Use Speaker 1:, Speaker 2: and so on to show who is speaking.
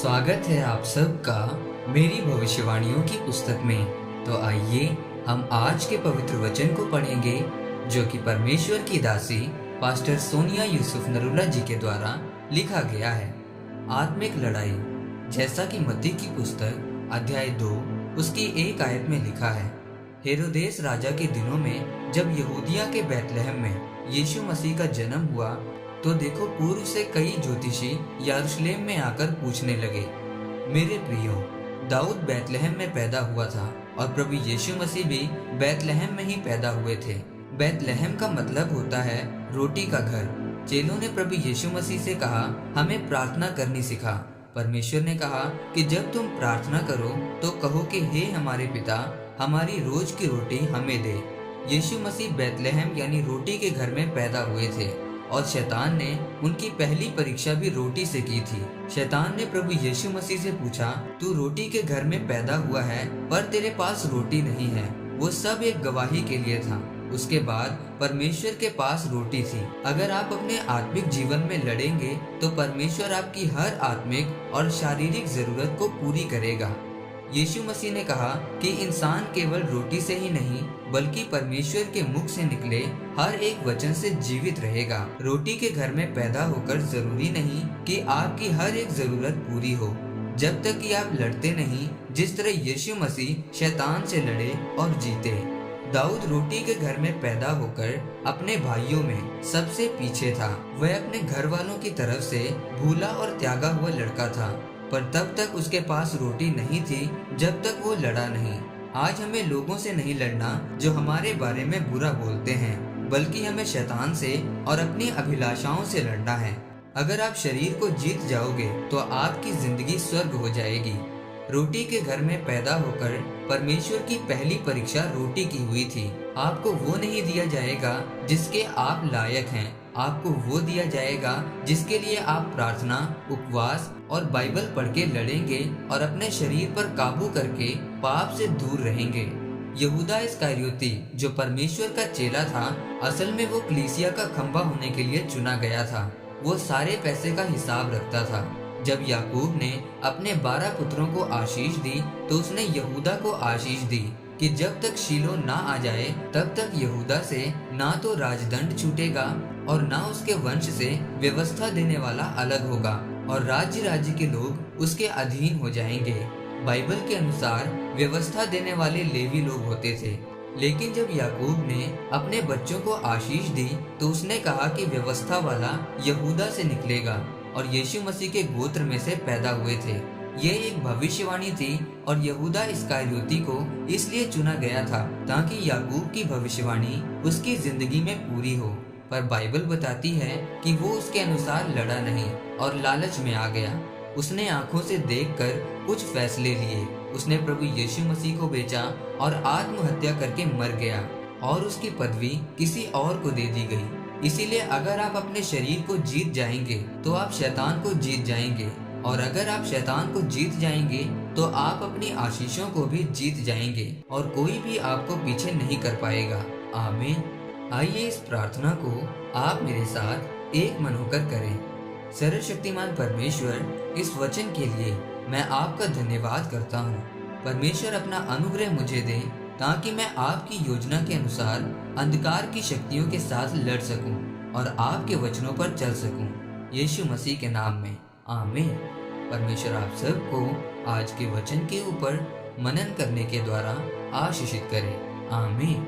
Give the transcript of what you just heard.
Speaker 1: स्वागत है आप सबका मेरी भविष्यवाणियों की पुस्तक में। तो आइए हम आज के पवित्र वचन को पढ़ेंगे जो कि परमेश्वर की दासी पास्टर सोनिया यूसुफ नरूला जी के द्वारा लिखा गया है। आत्मिक लड़ाई, जैसा कि मत्ती की पुस्तक अध्याय 2 उसकी 1 आयत में लिखा है। हेरोदेस राजा के दिनों में जब यहूदिया के बैतलहम में यीशु मसीह का जन्म हुआ तो देखो पूर्व से कई ज्योतिषी यरूशलेम में आकर पूछने लगे, मेरे प्रियो, दाऊद बैतलहम में पैदा हुआ था और प्रभु यीशु मसीह भी बैतलहम में ही पैदा हुए थे। बैतलहम का मतलब होता है रोटी का घर। चेलों ने प्रभु यीशु मसीह से कहा, हमें प्रार्थना करनी सिखा। परमेश्वर ने कहा कि जब तुम प्रार्थना करो तो कहो कि हे हमारे पिता, हमारी रोज की रोटी हमें दे। यीशु मसीह बैतलहम यानी रोटी के घर में पैदा हुए थे और शैतान ने उनकी पहली परीक्षा भी रोटी से की थी। शैतान ने प्रभु यीशु मसीह से पूछा, तू रोटी के घर में पैदा हुआ है पर तेरे पास रोटी नहीं है। वो सब एक गवाही के लिए था। उसके बाद परमेश्वर के पास रोटी थी। अगर आप अपने आत्मिक जीवन में लड़ेंगे तो परमेश्वर आपकी हर आत्मिक और शारीरिक जरूरत को पूरी करेगा। यीशु मसीह ने कहा कि इंसान केवल रोटी से ही नहीं बल्कि परमेश्वर के मुख से निकले हर एक वचन से जीवित रहेगा। रोटी के घर में पैदा होकर जरूरी नहीं कि आपकी हर एक जरूरत पूरी हो, जब तक कि आप लड़ते नहीं जिस तरह यीशु मसीह शैतान से लड़े और जीते। दाऊद रोटी के घर में पैदा होकर अपने भाइयों में सबसे पीछे था। वह अपने घर वालों की तरफ से भूला और त्यागा हुआ लड़का था, पर तब तक उसके पास रोटी नहीं थी जब तक वो लड़ा नहीं। आज हमें लोगों से नहीं लड़ना जो हमारे बारे में बुरा बोलते हैं, बल्कि हमें शैतान से और अपनी अभिलाषाओं से लड़ना है। अगर आप शरीर को जीत जाओगे तो आपकी जिंदगी स्वर्ग हो जाएगी। रोटी के घर में पैदा होकर परमेश्वर की पहली परीक्षा रोटी की हुई थी। आपको वो नहीं दिया जाएगा जिसके आप लायक हैं, आपको वो दिया जाएगा जिसके लिए आप प्रार्थना, उपवास और बाइबल पढ़ के लड़ेंगे और अपने शरीर पर काबू करके पाप से दूर रहेंगे। यहूदा इस्करियोती जो परमेश्वर का चेला था, असल में वो कलीसिया का खंभा होने के लिए चुना गया था। वो सारे पैसे का हिसाब रखता था। जब याकूब ने अपने 12 पुत्रों को आशीष दी तो उसने यहूदा को आशीष दी कि जब तक शीलो ना आ जाए तब तक यहूदा से ना तो राजदंड छूटेगा और ना उसके वंश से व्यवस्था देने वाला अलग होगा और राज्य के लोग उसके अधीन हो जाएंगे। बाइबल के अनुसार व्यवस्था देने वाले लेवी लोग होते थे, लेकिन जब याकूब ने अपने बच्चों को आशीष दी तो उसने कहा कि व्यवस्था वाला यहूदा से निकलेगा और यीशु मसीह के गोत्र में से पैदा हुए थे। ये एक भविष्यवाणी थी और यहूदा इस्करियोती को इसलिए चुना गया था ताकि याकूब की भविष्यवाणी उसकी जिंदगी में पूरी हो। पर बाइबल बताती है कि वो उसके अनुसार लड़ा नहीं और लालच में आ गया। उसने आंखों से देखकर कुछ फैसले लिए। उसने प्रभु यीशु मसीह को बेचा और आत्महत्या करके मर गया और उसकी पदवी किसी और को दे दी गई। इसीलिए अगर आप अपने शरीर को जीत जाएंगे तो आप शैतान को जीत जाएंगे, और अगर आप शैतान को जीत जाएंगे तो आप अपनी आशीषों को भी जीत जाएंगे और कोई भी आपको पीछे नहीं कर पाएगा। आमीन। आइए इस प्रार्थना को आप मेरे साथ एक मन होकर करें। सर्वशक्तिमान परमेश्वर, इस वचन के लिए मैं आपका धन्यवाद करता हूँ। परमेश्वर अपना अनुग्रह मुझे दे ताकि मैं आपकी योजना के अनुसार अंधकार की शक्तियों के साथ लड़ सकूं और आपके वचनों पर चल सकूं। यीशु मसीह के नाम में आमीन। परमेश्वर आप सबको आज के वचन के ऊपर मनन करने के द्वारा आशीषित करे। आमीन।